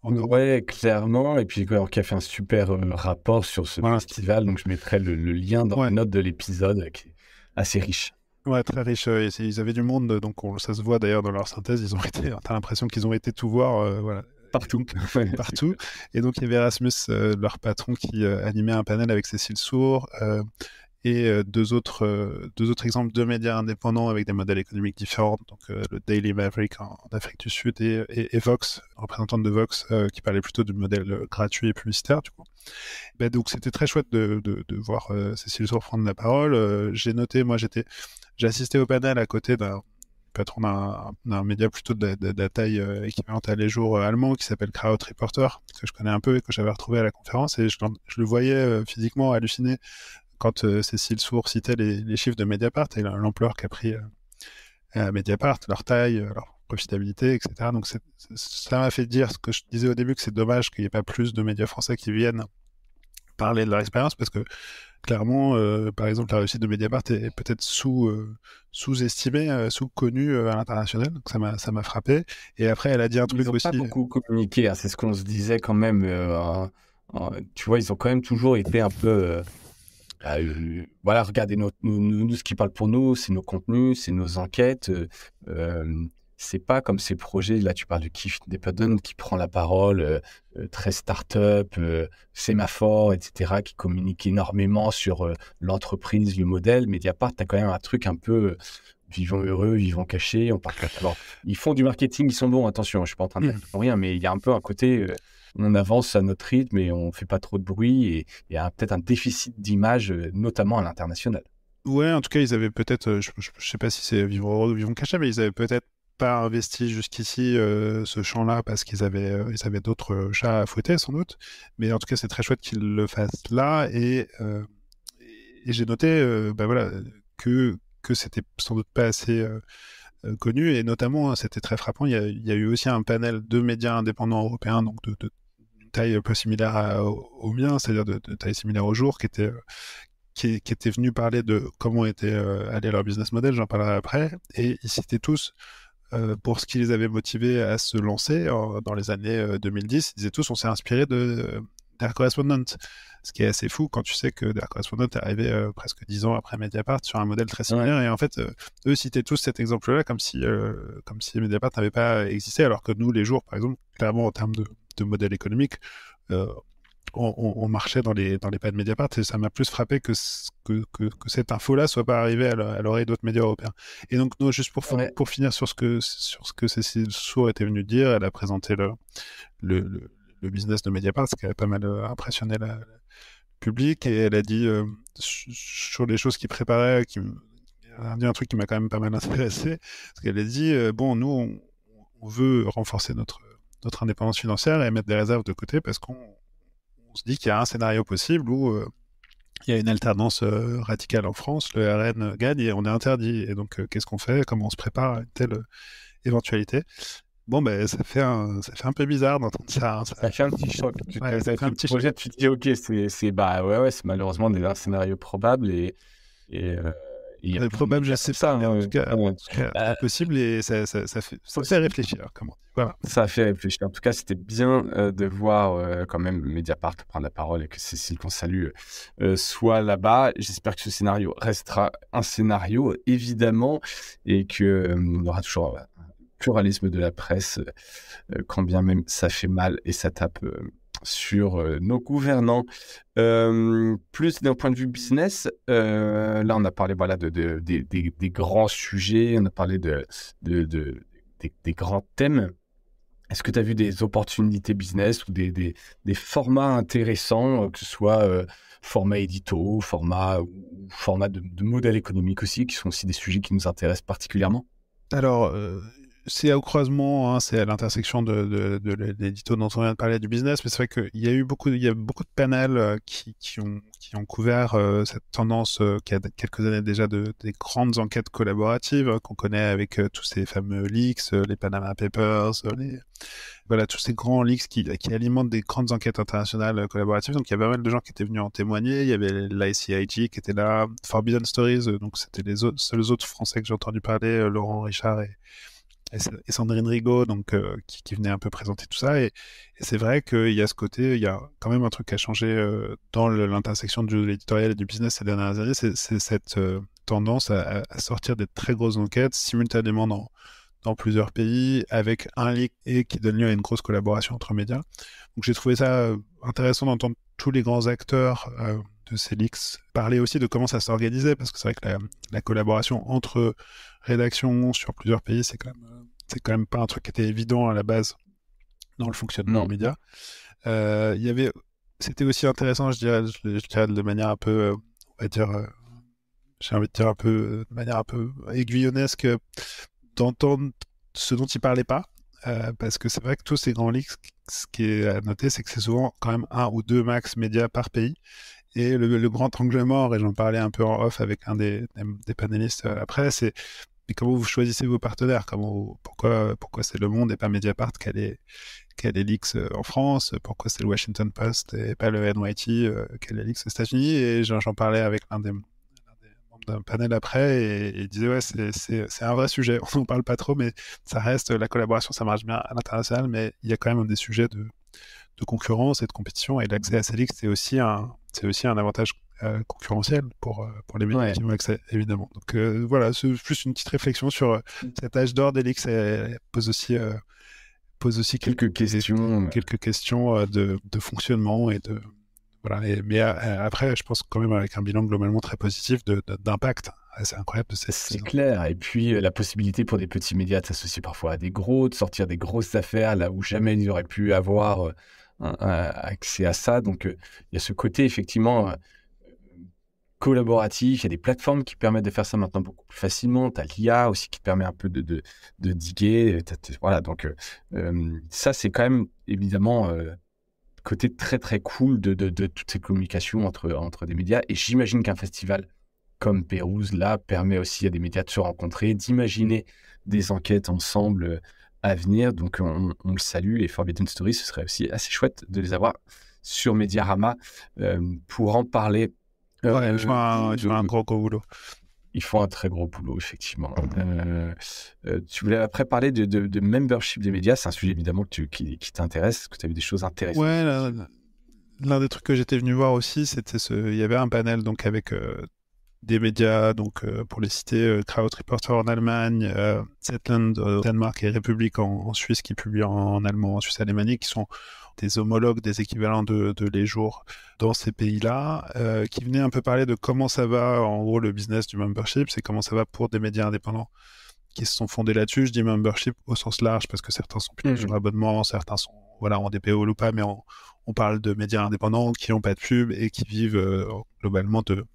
en Europe. Ouais, clairement, et puis qui a fait un super rapport sur ce festival, donc je mettrai le lien dans les notes de l'épisode, qui est assez riche. Ouais, très riche. Ils avaient du monde, donc ça se voit d'ailleurs dans leur synthèse. T'as l'impression qu'ils ont été tout voir, voilà. Et Partout. donc, Ouais, c'est partout. clair. Et donc, il y avait Erasmus, leur patron, qui animait un panel avec Cécile Sour et deux autres exemples de médias indépendants avec des modèles économiques différents. Donc, le Daily Maverick en Afrique du Sud et Vox, représentante de Vox, qui parlait plutôt du modèle gratuit et publicitaire, du coup. Ben, donc, c'était très chouette de voir Cécile Sour prendre la parole. J'ai noté, j'ai assisté au panel à côté d'un patron d'un média plutôt de la taille équivalente à Les Jours allemand qui s'appelle Kraut Reporter, que je connais un peu et que j'avais retrouvé à la conférence. Et je le voyais physiquement halluciner quand Cécile Sour citait les chiffres de Mediapart et l'ampleur qu'a pris Mediapart, leur taille, leur profitabilité, etc. Donc ça m'a fait dire ce que je disais au début, que c'est dommage qu'il n'y ait pas plus de médias français qui viennent parler de leur expérience, parce que clairement, par exemple, la réussite de Mediapart est peut-être sous-estimée, sous-connue à l'international. Donc ça m'a frappé. Et après, elle a dit un Ils truc n'ont pas aussi. beaucoup communiqué, hein, c'est ce qu'on se disait quand même. Tu vois, ils ont quand même toujours été un peu. Voilà, regardez nous, ce qui parle pour nous, c'est nos contenus, c'est nos enquêtes. C'est pas comme ces projets, là tu parles de Keith Dependent qui prend la parole, très start-up, sémaphore, etc., qui communique énormément sur l'entreprise, le modèle. Mediapart, tu as quand même un truc un peu vivons heureux, vivons cachés, on parle pas. Alors, ils font du marketing, ils sont bons, attention, je suis pas en train de dire qu'ils font rien, mais il y a un peu un côté, on avance à notre rythme et on fait pas trop de bruit, et il y a peut-être un déficit d'image, notamment à l'international. Ouais, en tout cas, ils avaient peut-être, je sais pas si c'est vivre heureux ou vivre caché, mais ils avaient peut-être pas investi jusqu'ici ce champ-là parce ils avaient d'autres chats à fouetter sans doute. Mais en tout cas, c'est très chouette qu'ils le fassent là. Et j'ai noté, bah voilà, que c'était sans doute pas assez connu. Et notamment, hein, c'était très frappant. Il y a eu aussi un panel de médias indépendants européens, donc de taille un peu similaire au mien, c'est-à-dire de taille similaire au jour, qui étaient venus parler de comment était allé leur business model, j'en parlerai après, et ils citaient tous, pour ce qui les avait motivés à se lancer dans les années 2010, ils disaient tous on s'est inspiré de Dark Correspondent, ce qui est assez fou quand tu sais que Dark Correspondent est arrivé presque 10 ans après Mediapart sur un modèle très Ouais. similaire, et en fait, eux citaient tous cet exemple-là comme si Mediapart n'avait pas existé, alors que nous, les jours, par exemple, clairement en termes de modèle économique, euh, on marchait dans les pas de Mediapart, et ça m'a plus frappé que cette info-là soit pas arrivée à l'oreille d'autres médias européens. Et donc, non, juste Ouais. pour finir sur ce que Cécile Sour était venue dire, elle a présenté le, le, le business de Mediapart, ce qui avait pas mal impressionné le public, et elle a dit sur les choses qu'il préparait, elle a dit un truc qui m'a quand même pas mal intéressé, parce qu'elle a dit, bon, nous, on veut renforcer notre indépendance financière et mettre des réserves de côté parce qu'on se dit qu'il y a un scénario possible où il y a une alternance radicale en France, le RN gagne et on est interdit. Et donc, qu'est-ce qu'on fait? Comment on se prépare à une telle éventualité? Bon, ben, ça fait un peu bizarre d'entendre ça. Hein, Ça fait un petit choc. ouais, ça Ça fait un fait le petit choc. projet, tu te dis, ok, bah ouais, c'est malheureusement un scénario probable, et il y a plein de Probable, je médias sais comme pas, ça. mais Hein. en tout cas, Bah, possible et ça fait réfléchir, comment on dit. Voilà. ça a fait réfléchir. En tout cas, c'était bien de voir quand même Mediapart prendre la parole et que Cécile, qu'on salue, soit là-bas. J'espère que ce scénario restera un scénario, évidemment, et qu'on aura toujours un pluralisme de la presse, quand bien même ça fait mal et ça tape sur nos gouvernants. Plus d'un point de vue business, là, on a parlé voilà, des grands sujets, on a parlé des grands thèmes. Est-ce que tu as vu des opportunités business ou des formats intéressants, que ce soit format édito, format de modèle économique aussi, qui sont aussi des sujets qui nous intéressent particulièrement? Alors, c'est au croisement, hein, c'est à l'intersection de l'édito dont on vient de parler du business, mais c'est vrai qu'il y a il y a beaucoup de panels qui ont couvert cette tendance qui a quelques années déjà des grandes enquêtes collaboratives qu'on connaît avec tous ces fameux leaks, les Panama Papers, voilà, tous ces grands leaks qui alimentent des grandes enquêtes internationales collaboratives. Donc il y avait pas mal de gens qui étaient venus en témoigner. Il y avait l'ICIG qui était là, Forbidden Stories, donc c'était les seuls autres Français que j'ai entendu parler, Laurent Richard et Sandrine Rigaud, donc, qui venait un peu présenter tout ça. Et c'est vrai qu'il y a ce côté, il y a quand même un truc qui a changé dans l'intersection de l'éditorial et du business ces dernières années, c'est cette tendance à sortir des très grosses enquêtes simultanément dans plusieurs pays, avec un leak et qui donne lieu à une grosse collaboration entre médias. Donc j'ai trouvé ça intéressant d'entendre tous les grands acteurs de ces leaks parler aussi de comment ça s'organisait, parce que c'est vrai que la collaboration entre rédactions sur plusieurs pays, c'est quand même pas un truc qui était évident à la base dans le fonctionnement Non. des médias. C'était aussi intéressant, je dirais de manière un peu, on va dire, j'ai envie de dire un peu, de manière un peu aiguillonnesque, d'entendre ce dont il parlait pas, parce que c'est vrai que tous ces grands leaks, ce qui est à noter, c'est que c'est souvent quand même un ou deux max médias par pays. Et le grand angle mort, et j'en parlais un peu en off avec un des panélistes après, c'est mais comment vous choisissez vos partenaires, pourquoi c'est Le Monde et pas Mediapart qui a les leaks en France, pourquoi c'est le Washington Post et pas le NYT qui a les leaks aux États-Unis. Et j'en parlais avec l'un des membres d'un panel après, et il disait ouais, c'est un vrai sujet, on n'en parle pas trop, mais ça reste, la collaboration, ça marche bien à l'international, mais il y a quand même des sujets de concurrence et de compétition, et l'accès à ces leaks, c'est aussi un avantage concurrentiel pour les médias qui ont accès, évidemment. Donc voilà, c'est plus une petite réflexion sur cet âge d'or des leaks, et pose aussi Quelques questions. quelques questions de fonctionnement et de voilà. Mais après, je pense quand même avec un bilan globalement très positif d'impact. C'est incroyable de C'est clair. Et puis, la possibilité pour des petits médias de s'associer parfois à des gros, de sortir des grosses affaires là où jamais ils auraient pu avoir accès à ça. Donc, il y a ce côté effectivement collaboratif. Il y a des plateformes qui permettent de faire ça maintenant beaucoup plus facilement. Tu as l'IA aussi qui permet un peu de diguer. Voilà, donc ça, c'est quand même évidemment côté très très cool de toutes ces communications entre des médias. Et j'imagine qu'un festival comme Pérouse, là, permet aussi à des médias de se rencontrer, d'imaginer des enquêtes ensemble à venir. Donc, on le salue. Et Forbidden Stories, ce serait aussi assez chouette de les avoir sur Mediarama pour en parler. Ils font un gros boulot. Ils font un très gros boulot, effectivement. Tu voulais après parler de membership des médias. C'est un sujet évidemment qui t'intéresse. Est-ce que tu as vu des choses intéressantes? Ouais, l'un des trucs que j'étais venu voir aussi, c'était il y avait un panel donc avec des médias, donc pour les citer, Kraut Reporter en Allemagne, Zetland au Danemark et République en Suisse, qui publient en allemand, en suisse alémanique, qui sont des homologues, des équivalents de Les Jours dans ces pays-là, qui venaient un peu parler de comment ça va, en gros, le business du membership, c'est comment ça va pour des médias indépendants qui se sont fondés là-dessus. Je dis membership au sens large parce que certains sont plutôt sur abonnement, certains sont en DPO ou pas, mais on parle de médias indépendants qui n'ont pas de pub et qui vivent globalement de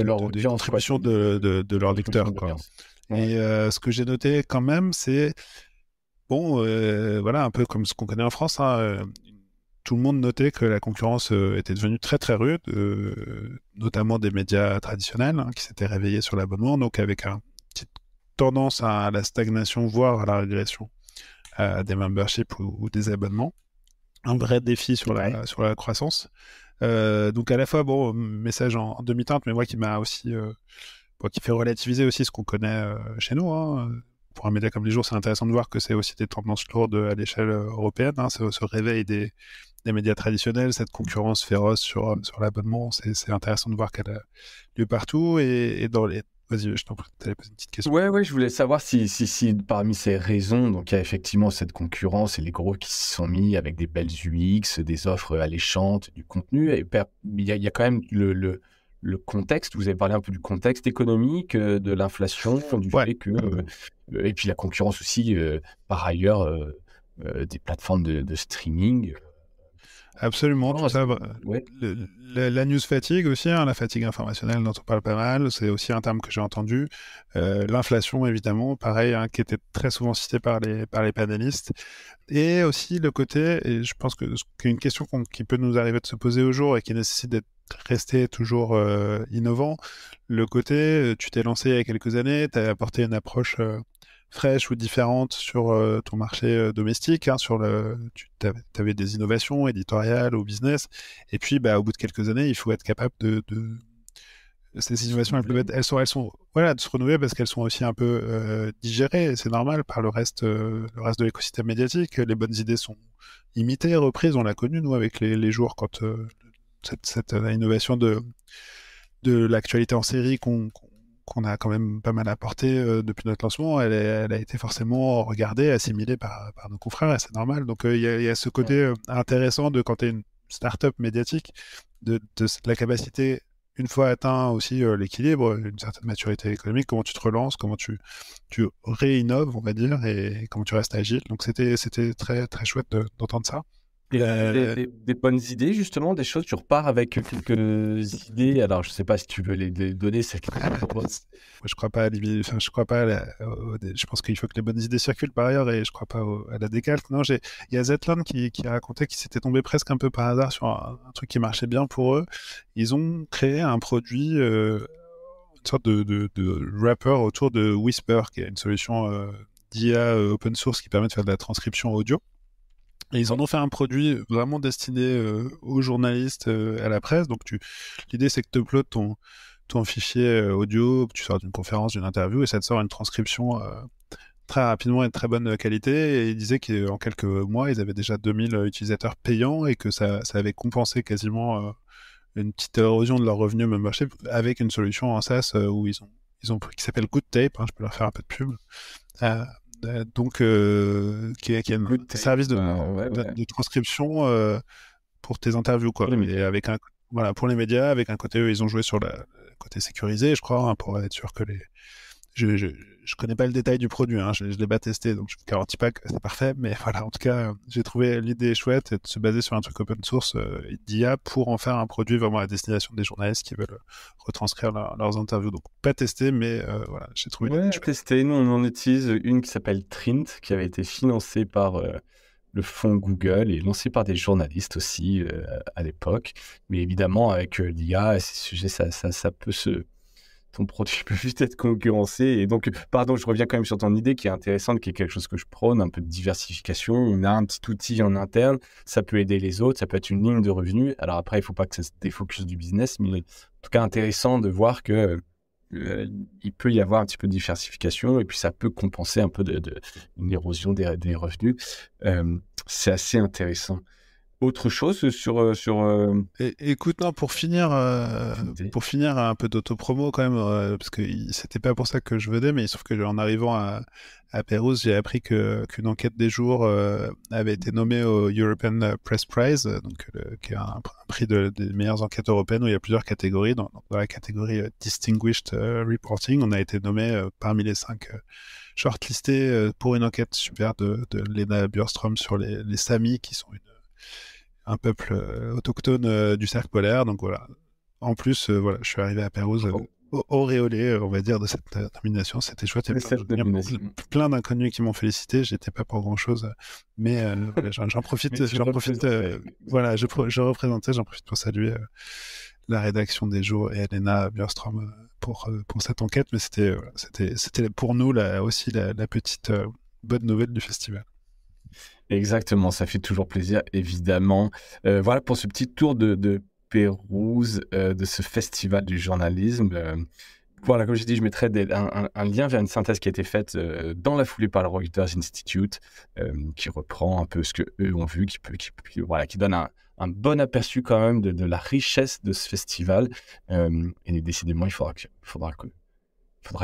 leur audience, contribution de leurs lecteurs, quoi. Et ce que j'ai noté quand même, c'est voilà, un peu comme ce qu'on connaît en France, hein, tout le monde notait que la concurrence était devenue très très rude, notamment des médias traditionnels qui s'étaient réveillés sur l'abonnement, donc avec une petite tendance à la stagnation, voire à la régression des memberships ou des abonnements. Un vrai défi sur la croissance. Donc à la fois, message en demi-teinte, mais moi qui m'a aussi, qui fait relativiser aussi ce qu'on connaît chez nous. Hein. Pour un média comme Les Jours, c'est intéressant de voir que c'est aussi des tendances lourdes à l'échelle européenne. Hein. Ce réveil des médias traditionnels, cette concurrence féroce sur l'abonnement, c'est intéressant de voir qu'elle a lieu partout. Et dans les... Vas-y, je t'en prie, tu allais poser une petite question. Ouais, je voulais savoir si parmi ces raisons, donc il y a effectivement cette concurrence et les gros qui s'y sont mis avec des belles UX, des offres alléchantes, du contenu, et il y a quand même le contexte. Vous avez parlé un peu du contexte économique, de l'inflation, du fait que... et puis la concurrence aussi, par ailleurs, des plateformes de streaming. Absolument, tout ça. Ouais. La news fatigue aussi, hein, la fatigue informationnelle dont on parle pas mal, c'est aussi un terme que j'ai entendu. L'inflation, évidemment, pareil, hein, qui était très souvent cité par les panélistes. Et aussi le côté, et je pense que c'est une question qui peut nous arriver de se poser au jour et qui nécessite d'être resté toujours innovant. Le côté, tu t'es lancé il y a quelques années, tu as apporté une approche fraîche ou différente sur ton marché domestique, hein, tu avais des innovations éditoriales ou business, et puis au bout de quelques années, il faut être capable ces innovations, elles sont voilà, de se renouveler parce qu'elles sont aussi un peu digérées, et c'est normal par le reste de l'écosystème médiatique. Les bonnes idées sont imitées, reprises. On l'a connu, nous, avec les jours, quand cette innovation de l'actualité en série qu'on a quand même pas mal apporté depuis notre lancement, elle a été forcément regardée, assimilée par nos confrères, et c'est normal. Donc il y a ce côté intéressant de quand tu es une start-up médiatique, de la capacité, une fois atteint aussi l'équilibre, une certaine maturité économique, comment tu te relances, comment tu réinnoves, on va dire, et comment tu restes agile. Donc c'était très, très chouette d'entendre ça. Des bonnes idées, justement, des choses, tu repars avec quelques idées. Alors, je sais pas si tu veux les donner. Je crois pas je crois pas je pense qu'il faut que les bonnes idées circulent par ailleurs, et je crois pas à la décalque. Non, il y a Zetland qui a raconté qu'il s'était tombé presque un peu par hasard sur un truc qui marchait bien pour eux. Ils ont créé un produit, une sorte de wrapper autour de Whisper, qui est une solution d'IA open source qui permet de faire de la transcription audio. Et ils en ont fait un produit vraiment destiné aux journalistes, à la presse. Donc l'idée, c'est que tu uploads ton fichier audio, que tu sors d'une conférence, d'une interview, et ça te sort une transcription très rapidement et de très bonne qualité. Et ils disaient qu'en quelques mois, ils avaient déjà 2000 utilisateurs payants, et que ça avait compensé quasiment une petite érosion de leurs revenus membership avec une solution en SaaS où ils ont qui s'appelle GoodTape. Hein, je peux leur faire un peu de pub. Donc, qui est un service de transcription pour tes interviews, quoi. Et avec voilà, pour les médias, avec un côté, ils ont joué sur le côté sécurisé, je crois, hein, pour être sûr que je connais pas le détail du produit, hein, je l'ai pas testé, donc je ne garantis pas que c'est parfait, mais voilà, en tout cas, j'ai trouvé l'idée chouette, de se baser sur un truc open source d'IA pour en faire un produit vraiment à destination des journalistes qui veulent retranscrire leurs interviews. Donc pas testé, mais voilà, j'ai trouvé l'idée chouette. Testé. Nous, on en utilise une qui s'appelle Trint, qui avait été financée par le fonds Google et lancée par des journalistes aussi à l'époque. Mais évidemment, avec l'IA et ces sujets, ça peut ton produit peut vite être concurrencé. Et donc, pardon, je reviens quand même sur ton idée qui est intéressante, qui est quelque chose que je prône, un peu de diversification. On a un petit outil en interne, ça peut aider les autres, ça peut être une ligne de revenus. Alors après, il ne faut pas que ça se défocus du business, mais en tout cas, intéressant de voir que il peut y avoir un petit peu de diversification et puis ça peut compenser un peu une érosion des revenus. C'est assez intéressant. Autre chose sur Écoute, non, pour finir un peu d'autopromo quand même, parce que c'était pas pour ça que je venais, mais il se trouve que en arrivant à Pérouse, j'ai appris qu'une enquête des jours avait été nommée au European Press Prize, donc qui est un prix des meilleures enquêtes européennes où il y a plusieurs catégories. Dans la catégorie Distinguished Reporting, on a été nommé parmi les 5 shortlistés pour une enquête super de Lena Bjurström sur les Samis, qui sont un peuple autochtone du cercle polaire. Donc voilà. En plus, voilà, je suis arrivé à Pérouse auréolé, on va dire, de cette nomination. C'était chouette. Il y a plein d'inconnus qui m'ont félicité. J'étais pas pour grand chose, mais voilà, j'en profite. Voilà, je représentais. J'en profite pour saluer la rédaction des Jours et Lena Bjurström pour cette enquête. Mais c'était pour nous aussi la petite bonne nouvelle du festival. Exactement, ça fait toujours plaisir, évidemment. Voilà pour ce petit tour de Pérouse, de ce festival du journalisme. Voilà, comme j'ai dit, je mettrai un lien vers une synthèse qui a été faite dans la foulée par le Reuters Institute, qui reprend un peu ce qu'eux ont vu, qui donne un bon aperçu quand même de la richesse de ce festival. Et décidément, il faudra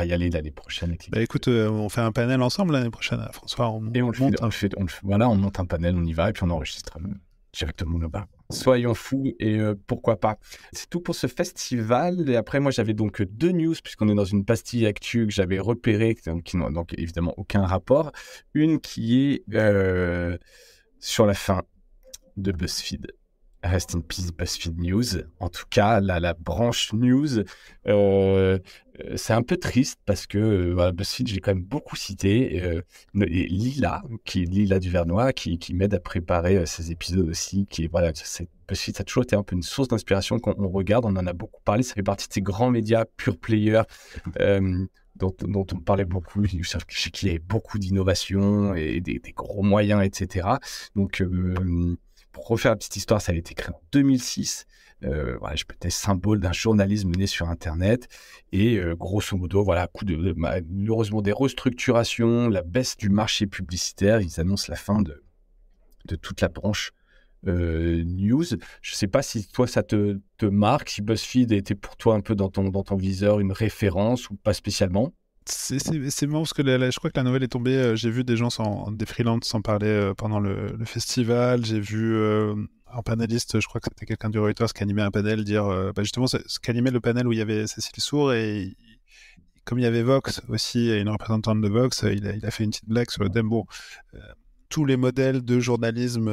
y aller l'année prochaine. Bah écoute, on fait un panel ensemble l'année prochaine, François. On monte un panel, on y va et puis on enregistre directement là-bas. Soyons fous et pourquoi pas. C'est tout pour ce festival. Et après, moi, j'avais donc 2 news puisqu'on est dans une pastille actu que j'avais repérée, qui n'ont donc évidemment aucun rapport. Une qui est sur la fin de BuzzFeed. Rest in peace BuzzFeed News. En tout cas, la branche news, c'est un peu triste parce que voilà, BuzzFeed, j'ai quand même beaucoup cité. Lila Duvernois, qui m'aide à préparer ces épisodes aussi. BuzzFeed, ça a toujours été un peu une source d'inspiration quand on regarde. On en a beaucoup parlé. Ça fait partie de ces grands médias pure players dont on parlait beaucoup. Je sais qu'il y avait beaucoup d'innovation et des gros moyens, etc. Donc, pour refaire la petite histoire, ça a été créé en 2006. Voilà, je peux être symbole d'un journalisme mené sur Internet. Et grosso modo, voilà, à coup malheureusement des restructurations, la baisse du marché publicitaire, ils annoncent la fin de toute la branche news. Je ne sais pas si toi, ça te marque, si BuzzFeed était pour toi un peu dans ton viseur une référence ou pas spécialement. C'est marrant parce que je crois que la nouvelle est tombée. J'ai vu des gens, des freelances s'en parler pendant le festival. J'ai vu un panéliste, je crois que c'était quelqu'un du Reuters qui animait un panel, dire justement ce qu'animait le panel où il y avait Cécile Sour et comme il y avait Vox aussi, et une représentante de Vox, il a fait une petite blague sur le thème. Bon, tous les modèles de journalisme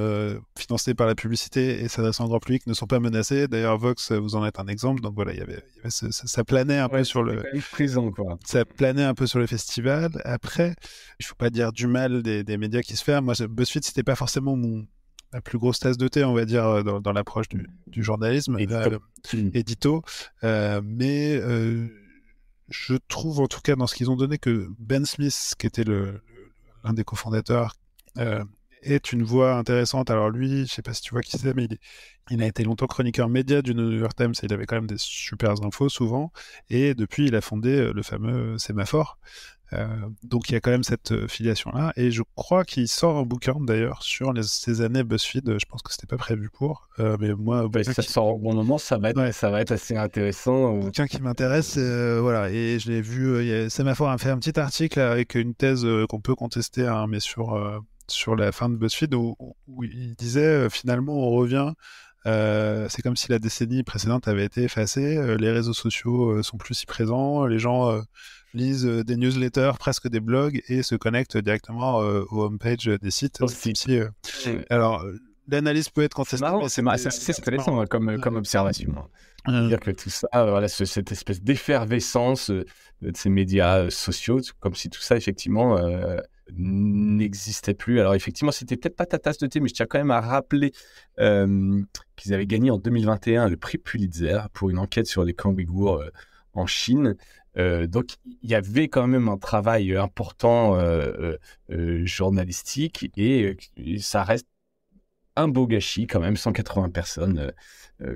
financés par la publicité et s'adressant au grand public ne sont pas menacés. D'ailleurs, Vox, vous en êtes un exemple. Donc voilà, il y avait ça planait un peu sur le... quand même présent, quoi. Ça planait un peu sur le festival. Après, il ne faut pas dire du mal des médias qui se ferment. Moi, BuzzFeed, c'était pas forcément la plus grosse tasse de thé, on va dire, dans l'approche du journalisme. Édito. Mais je trouve, en tout cas, dans ce qu'ils ont donné, que Ben Smith, qui était l'un des cofondateurs, est une voix intéressante. Alors lui, je sais pas si tu vois qui c'est, mais il a été longtemps chroniqueur média du New York Times et il avait quand même des super infos souvent. Et depuis, il a fondé le fameux Sémaphore. Donc il y a quand même cette filiation-là. Et je crois qu'il sort un bouquin d'ailleurs sur ces années BuzzFeed. Je pense que c'était pas prévu pour. Mais moi, ça sort au bon moment, ça va être assez intéressant. Un bouquin qui m'intéresse, voilà. Et je l'ai vu. Sémaphore a fait un petit article avec une thèse qu'on peut contester, hein, mais sur la fin de BuzzFeed où il disait finalement on revient. C'est comme si la décennie précédente avait été effacée. Les réseaux sociaux sont plus si présents. Les gens lisent des newsletters, presque des blogs, et se connectent directement aux homepage des sites. Alors, l'analyse peut être contestée. C'est intéressant comme observation. Dire que tout ça, voilà, cette espèce d'effervescence de ces médias sociaux, comme si tout ça, effectivement, n'existait plus. Alors, effectivement, c'était peut-être pas ta tasse de thé, mais je tiens quand même à rappeler qu'ils avaient gagné en 2021 le prix Pulitzer pour une enquête sur les camps ouïghours en Chine. Donc, il y avait quand même un travail important journalistique et ça reste un beau gâchis quand même, 180 personnes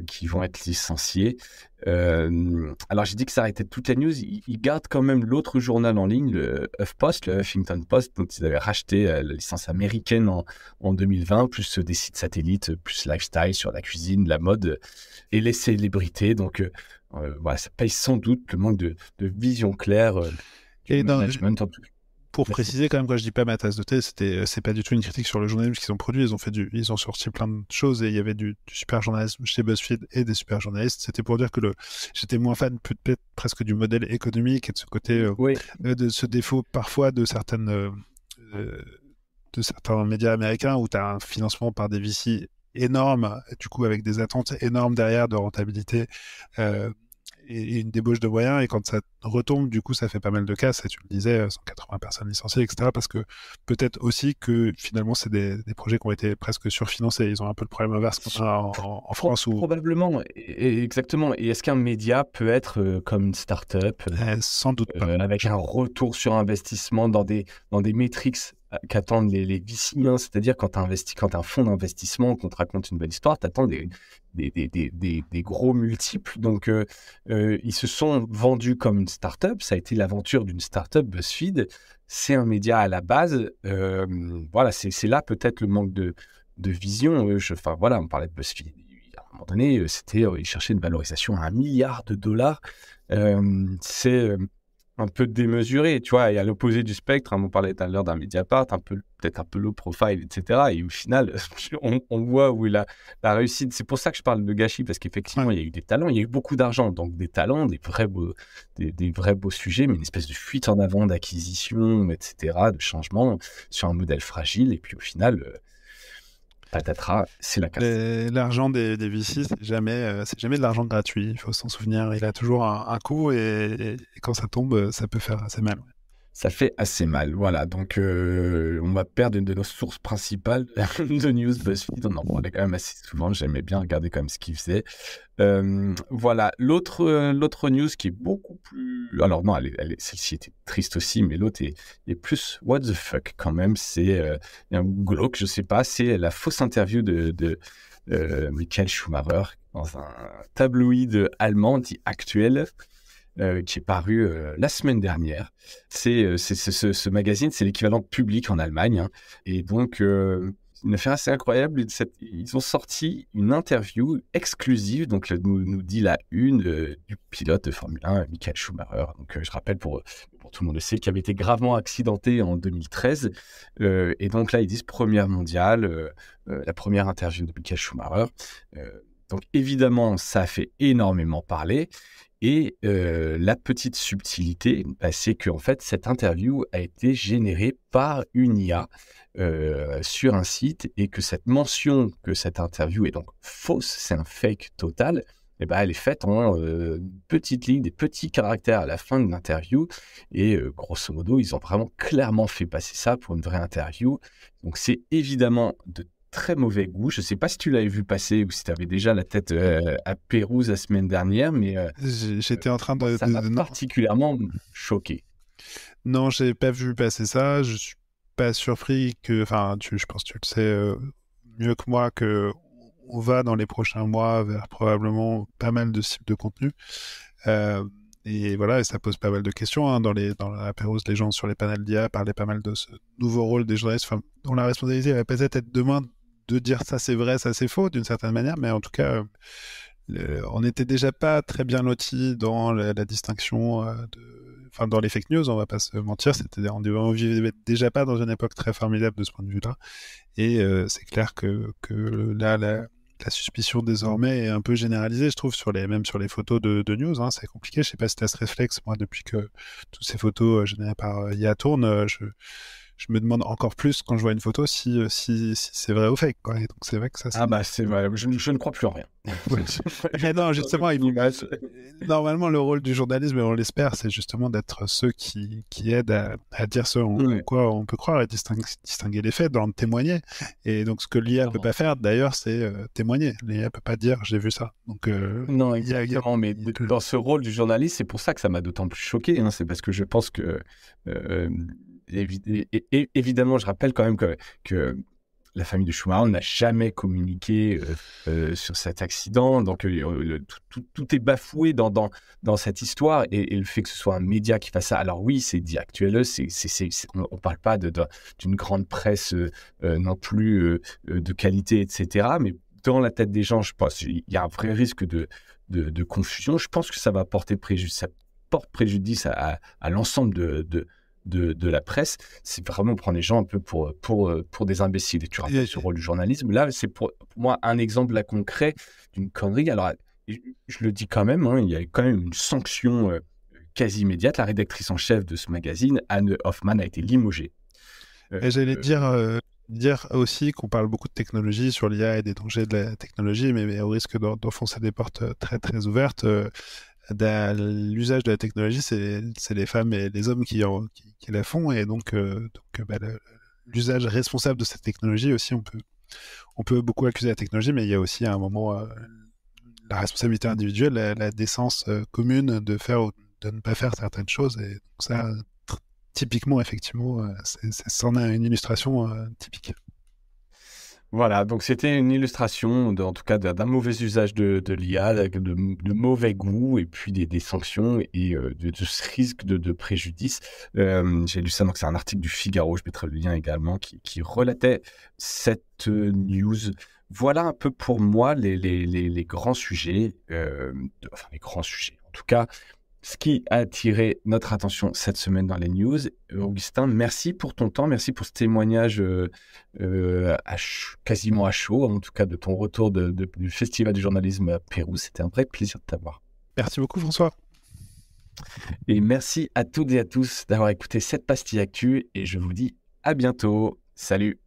qui vont être licenciées. Alors j'ai dit que ça arrêtait toutes les news, ils gardent quand même l'autre journal en ligne, le HuffPost, le Huffington Post, dont ils avaient racheté la licence américaine en 2020, plus des sites satellites, plus lifestyle sur la cuisine, la mode et les célébrités. Donc voilà, ça paye sans doute le manque de vision claire et management. Pour préciser quand même, quand je dis pas ma tasse de thé, c'est pas du tout une critique sur le journalisme qu'ils ont produit. Ils ont sorti plein de choses et il y avait du super journalisme chez BuzzFeed et des super journalistes. C'était pour dire que j'étais moins fan peut-être presque du modèle économique et de ce côté, de ce défaut parfois de certains médias américains où tu as un financement par des VC énormes, du coup avec des attentes énormes derrière de rentabilité. Et une débauche de moyens, et quand ça retombe, du coup, ça fait pas mal de casse, et tu le disais, 180 personnes licenciées, etc., parce que peut-être aussi que finalement, c'est des projets qui ont été presque surfinancés. Ils ont un peu le problème inverse qu'on a en France. Probablement, exactement. Et est-ce qu'un média peut être comme une start-up sans doute pas. Avec un retour sur investissement dans des métriques qu'attendent les VC, hein, c'est-à-dire quand tu investis, quand tu as un fonds d'investissement, qu'on te raconte une belle histoire, tu attends des gros multiples. Donc, ils se sont vendus comme une start-up. Ça a été l'aventure d'une start-up, BuzzFeed. C'est un média à la base. Voilà, c'est là peut-être le manque de vision. Voilà, on parlait de BuzzFeed. À un moment donné, ils cherchaient une valorisation à $1 milliard. C'est un peu démesuré, tu vois, et à l'opposé du spectre, on parlait tout à l'heure d'un Mediapart, peut-être un peu low profile, etc. Et au final, on voit où il a la réussite. C'est pour ça que je parle de gâchis, parce qu'effectivement, il y a eu des talents, il y a eu beaucoup d'argent, donc des talents, des vrais beaux sujets, mais une espèce de fuite en avant d'acquisition, etc., de changement sur un modèle fragile, et puis au final... patatras, c'est la casse. L'argent des VC, c'est jamais de l'argent gratuit. Il faut s'en souvenir. Il a toujours un coût et quand ça tombe, ça peut faire assez mal. Ça fait assez mal. Voilà, donc on va perdre une de nos sources principales de news BuzzFeed. On en parlait quand même assez souvent. J'aimais bien regarder quand même ce qu'il faisait. Voilà, l'autre news qui est beaucoup plus... Alors non, celle-ci était triste aussi, mais l'autre est plus what the fuck quand même. C'est un glauque, je sais pas. C'est la fausse interview de Michael Schumacher dans un tabloïd allemand dit Aktuell. Qui est paru la semaine dernière. Ce magazine, c'est l'équivalent de Public en Allemagne. Hein. Et donc, une affaire assez incroyable. Ils ont sorti une interview exclusive, donc nous dit la une du pilote de Formule 1, Michael Schumacher. Donc, je rappelle pour tout le monde le sait, qui avait été gravement accidenté en 2013. Et donc là, ils disent première mondiale, la première interview de Michael Schumacher. Donc, évidemment, ça a fait énormément parler. Et la petite subtilité, c'est qu'en fait, cette interview a été générée par une IA sur un site et que cette mention que cette interview est donc fausse, c'est un fake total, et elle est faite en petites lignes, des petits caractères à la fin de l'interview. Et grosso modo, ils ont vraiment clairement fait passer ça pour une vraie interview. Donc, c'est évidemment de très mauvais goût. Je ne sais pas si tu l'avais vu passer ou si tu avais déjà la tête à Pérouse la semaine dernière, mais j'étais en train de... ça m'a particulièrement choqué. Non, je n'ai pas vu passer ça. Je ne suis pas surpris que... Enfin, je pense que tu le sais mieux que moi qu'on va dans les prochains mois vers probablement pas mal de types de contenu. Et voilà, et ça pose pas mal de questions. Hein. Dans la Pérouse, les gens sur les panels d'IA parlaient pas mal de ce nouveau rôle des journalistes, dont la responsabilité va peut-être être demain de dire ça c'est vrai, ça c'est faux, d'une certaine manière, mais en tout cas, on n'était déjà pas très bien lotis dans la distinction dans les fake news, on va pas se mentir, on vivait déjà pas dans une époque très formidable de ce point de vue-là, et c'est clair que là, la suspicion désormais est un peu généralisée, je trouve, même sur les photos de news. Hein, c'est compliqué. Je sais pas si tu as ce réflexe. Moi, depuis que toutes ces photos générées par IA tournent, je me demande encore plus quand je vois une photo si c'est vrai ou fake. Quoi. Et donc, c'est vrai que ça... Ah bah, c'est vrai. Je ne crois plus en rien. Mais non, justement, normalement, le rôle du journalisme, et on l'espère, c'est justement d'être ceux qui aident à dire ce en quoi on peut croire et distinguer les faits, d'en témoigner. Et donc, ce que l'IA ne peut pas faire, d'ailleurs, c'est témoigner. L'IA ne peut pas dire « j'ai vu ça ». Donc, non, exactement. Mais dans ce rôle du journaliste, c'est pour ça que ça m'a d'autant plus choqué. Hein, c'est parce que je pense que... évidemment, je rappelle quand même que la famille de Schumacher n'a jamais communiqué sur cet accident, donc tout est bafoué dans cette histoire, et le fait que ce soit un média qui fasse ça, alors oui, c'est dit Aktuell, on ne parle pas d'une grande presse non plus de qualité, etc., mais dans la tête des gens, je pense qu'il y a un vrai risque de confusion. Je pense que ça va porter préjudice, ça porte préjudice à l'ensemble de la presse. C'est vraiment prendre les gens un peu pour des imbéciles. Et tu rappelles ce rôle du journalisme. Là, c'est pour moi un exemple là concret d'une connerie. Alors, je le dis quand même, hein, il y a quand même une sanction quasi immédiate. La rédactrice en chef de ce magazine, Anne Hoffman, a été limogée. Et j'allais dire aussi qu'on parle beaucoup de technologie sur l'IA et des dangers de la technologie, mais au risque d'enfoncer des portes très très ouvertes. L'usage de la technologie, c'est les femmes et les hommes qui la font, et donc l'usage responsable de cette technologie aussi, on peut beaucoup accuser la technologie, mais il y a aussi à un moment la responsabilité individuelle, la décence commune de ne pas faire certaines choses, et donc ça, typiquement, effectivement, c'en a une illustration typique. Voilà, donc c'était une illustration, en tout cas, d'un mauvais usage de l'IA, de mauvais goût, et puis des sanctions et de ce risque de préjudice. J'ai lu ça, donc c'est un article du Figaro, je mettrai le lien également, qui relatait cette news. Voilà un peu pour moi les grands sujets, les grands sujets, en tout cas, ce qui a attiré notre attention cette semaine dans les news. Augustin, merci pour ton temps, merci pour ce témoignage quasiment à chaud, en tout cas de ton retour du Festival du journalisme à Pérouse. C'était un vrai plaisir de t'avoir. Merci beaucoup, François. Et merci à toutes et à tous d'avoir écouté cette pastille actu, et je vous dis à bientôt. Salut.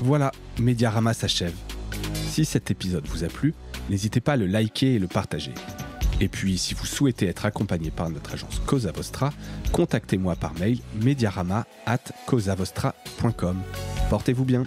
Voilà, Mediarama s'achève. Si cet épisode vous a plu, n'hésitez pas à le liker et le partager. Et puis, si vous souhaitez être accompagné par notre agence Cosa Vostra, contactez-moi par mail mediarama@cosavostra.com. Portez-vous bien.